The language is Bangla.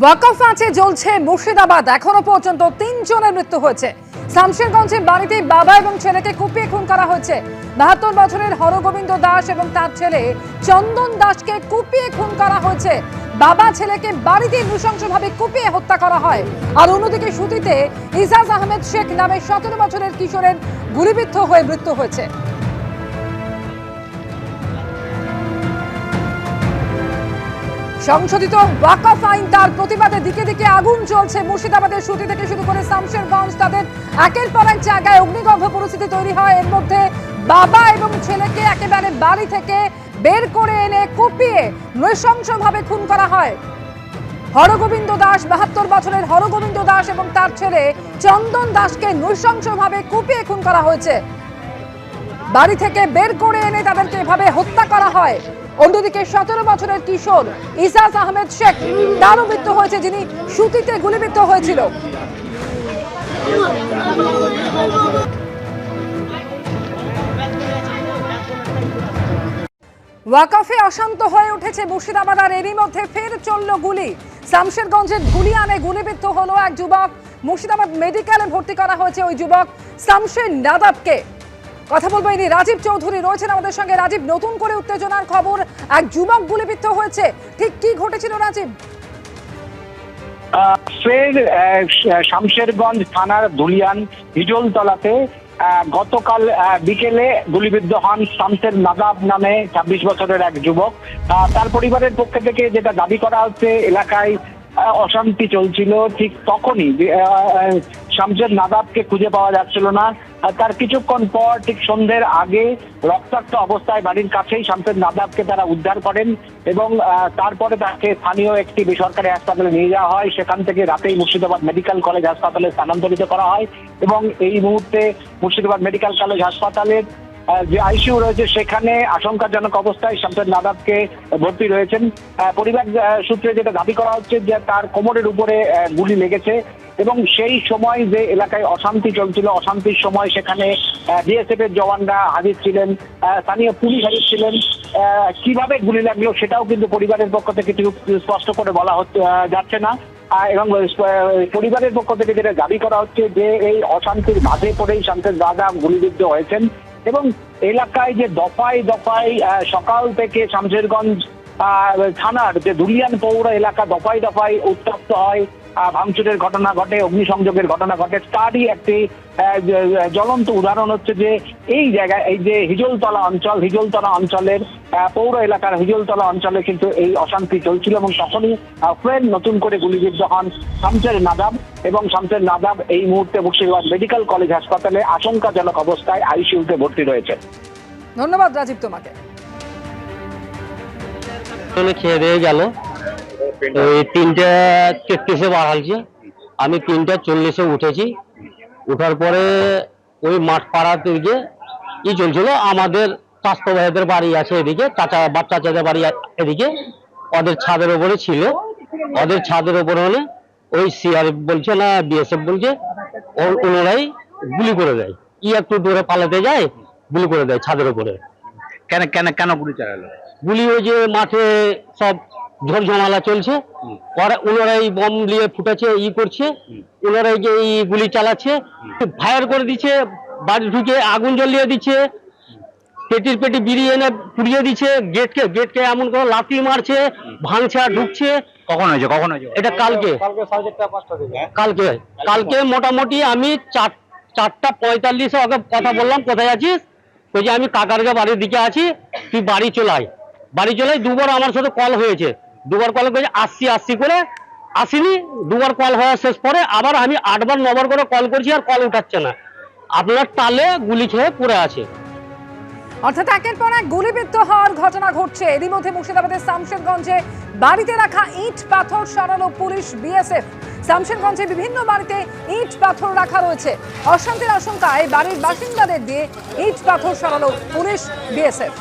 ওয়াকফ আছে জ্বলছে মুর্শিদাবাদ, এখনো পর্যন্ত ৩ জনের মৃত্যু হয়েছে। শামশেরগঞ্জে বাড়িতে বাবা এবং ছেলেকে কুপিয়ে খুন করা হয়েছে। ৭২ বছরের হরগোবিন্দ দাস এবং তার ছেলে চন্দন দাসকে কুপিয়ে খুন করা হয়েছে। বাবা ছেলেকে বাড়িতে নৃশংসভাবে কুপিয়ে হত্যা করা হয়। আর অন্যদিকে সুতিতে ইজাজ আহমেদ শেখ নামে ১৭ বছরের কিশোরের গুলিবিদ্ধ হয়ে মৃত্যু হয়েছে। সংশোধিত ওয়াকফ আইন তার প্রতিবাদে দিকে দিকে আগুন জ্বলছে। মুর্শিদাবাদের সুতি থেকে শুরু করে শামশেরগঞ্জ, তাদের একের পর এক জায়গায় অগ্নিগর্ভ পরিস্থিতি তৈরি হয়। এর মধ্যে বাবা এবং ছেলেকে একেবারে বাড়ি থেকে বের করে এনে কুপিয়ে নৃশংসভাবে খুন করা হয়। হরগোবিন্দ দাস, ৭২ বছরের হরগোবিন্দ দাস এবং তার ছেলে চন্দন দাসকে নৃশংসভাবে কুপিয়ে খুন করা হয়েছে। বাড়ি থেকে বের করে এনে তাদেরকে এভাবে হত্যা করা হয়। অন্যদিকে ১৭ বছরের কিশোর ইজাজ আহমেদ শেখ, তারও মৃত্যু হয়েছে, যিনি সুতিতে গুলিবিদ্ধ হয়েছিল। ওয়াকফে অশান্ত হয়ে উঠেছে মুর্শিদাবাদ, আর এরই মধ্যে ফের চলল গুলি। শামশেরগঞ্জের ধুলিয়ানে গুলিবিদ্ধ হলো এক যুবক। মুর্শিদাবাদ মেডিকেলে ভর্তি করা হয়েছে ওই যুবক শামশের নাদাবকে। কথা বলবো ইনি রাজীব চৌধুরী রয়েছেন আমাদের সঙ্গে। রাজীব, নতুন করে উত্তেজনার খবর, এক যুবক গুলিবিদ্ধ হয়েছে, ঠিক কি ঘটেছিল রাজীব? ফের শামশেরগঞ্জ থানার ধুলিয়ান হিজলতলাতে গতকাল বিকেলে গুলিবিদ্ধ হন শামশের নাদাব নামে ২৬ বছরের এক যুবক। তার পরিবারের পক্ষ থেকে যেটা দাবি করা হচ্ছে, এলাকায় অশান্তি চলছিল, ঠিক তখনই শামশের নাদাবকে খুঁজে পাওয়া যাচ্ছিল না। তার কিছুক্ষণ পর ঠিক সন্ধ্যের আগে রক্তাক্ত অবস্থায় বাড়ির কাছেই শামশের নাদাবকে তারা উদ্ধার করেন এবং তারপরে তাকে স্থানীয় একটি বেসরকারি হাসপাতালে নিয়ে যাওয়া হয়। সেখান থেকে রাতেই মুর্শিদাবাদ মেডিকেল কলেজ হাসপাতালে স্থানান্তরিত করা হয় এবং এই মুহূর্তে মুর্শিদাবাদ মেডিকেল কলেজ হাসপাতালের যে আইসিইউ রয়েছে সেখানে আশঙ্কাজনক অবস্থায় শামশের নাদাবকে ভর্তি রয়েছেন। পরিবার সূত্রে যেটা দাবি করা হচ্ছে যে তার কোমরের উপরে গুলি লেগেছে এবং সেই সময় যে এলাকায় অশান্তি চলছিল, অশান্তির সময় সেখানে বিএসএফ এর জওয়ানরা হাজির ছিলেন, স্থানীয় পুলিশ হাজির ছিলেন। কিভাবে গুলি লাগলো সেটাও কিন্তু পরিবারের পক্ষ থেকে স্পষ্ট করে বলা যাচ্ছে না। এবং পরিবারের পক্ষ থেকে যেটা দাবি করা হচ্ছে যে এই অশান্তির মাঝে পড়েই শামশের নাদাব গুলিবিদ্ধ হয়েছেন এবং এলাকায় যে দফায় দফায় সকাল থেকে শামশেরগঞ্জ থানার যে ধুলিয়ান পৌর এলাকা দফায় দফায় উত্তপ্ত হয়, ভাঙচুরের ঘটনা ঘটে, অগ্নিসংযোগের ঘটনা ঘটে। তারই একটি জ্বলন্ত উদাহরণ হচ্ছে যে এই জায়গায়, এই যে হিজলতলা অঞ্চলের পৌর এলাকার হিজলতলা অঞ্চলে কিন্তু এই অশান্তি চলছিল এবং তখনই ফের নতুন করে গুলিবিদ্ধ হন শামশের নাদাব এবং শামশের নাদাব এই মুহূর্তে মুর্শিদাবাদ মেডিকেল কলেজ হাসপাতালে আশঙ্কাজনক অবস্থায় আইসিইউতে ভর্তি রয়েছে। ধন্যবাদ রাজীব তোমাকে। খেয়ে দিয়ে গেল, ওই ৩:৩৩-এ বার হয়েছে, আমি ৩:৪০-এ উঠেছি। উঠার পরে ওই মাঠ পাড়ার দিকে কি চলছিল, আমাদের স্বাস্থ্য ভাইদের বাড়ি আছে এদিকে, চাচাদের বাড়ি এদিকে, ওদের ছাদের ওপরে ছিল। ওদের ছাদের ওপরে হলে ওই সিআরএফ বলছে না বিএসএফ বলছে, ওনারাই গুলি করে দেয়। কি একটু দূরে পালাতে যায়, গুলি করে দেয় ছাদের ওপরে। কেন কেন কেন গুলি চালালো? গুলি ওই যে মাঠে সব ঝড়ঝমালা চলছে, ওনারাই বম দিয়ে ফুটাচ্ছে, করছে, ওনারাই যে এই গুলি চালাচ্ছে, ফায়ার করে দিচ্ছে, বাড়ি ঢুকে আগুন জ্বলিয়ে দিচ্ছে, পেটির পেটি বিড়িয়ে এনে পুড়িয়ে দিচ্ছে, গেটকে এমন করে লাথি মারছে, ভাঙছে আর ঢুকছে। কখন হয়েছে? এটা কালকে 4:30-5টা দিকে। কালকে মোটামুটি আমি 4:45-এ ওকে কথা বললাম, কোথায় আছিস? ওই যে আমি কাকার বাড়ির দিকে আছি, তুই বাড়ি চলে আয়। দুবার আমার সাথে কল হয়েছে, দুবার কল করেছে, আসছি করে আসিনি। দুবার কল হওয়ার শেষ পরে আবার আমি 8বার 9বার করে কল করছি, আর কল উঠাচ্ছে না। আপনার টালে গুলি খেয়ে পড়ে আছে। অর্থাৎ একের পর এক গুলিবিদ্ধ হওয়ার ঘটনা ঘটছে। এরই মধ্যে মুর্শিদাবাদের শামশেরগঞ্জে বাড়িতে রাখা ইট পাথর সরালো পুলিশ বিএসএফ। শামশেরগঞ্জে বিভিন্ন বাড়িতে ইট পাথর রাখা রয়েছে। অশান্তির আশঙ্কায় বাড়ির বাসিন্দাদের দিয়ে ইট পাথর সরালো পুলিশ বিএসএফ।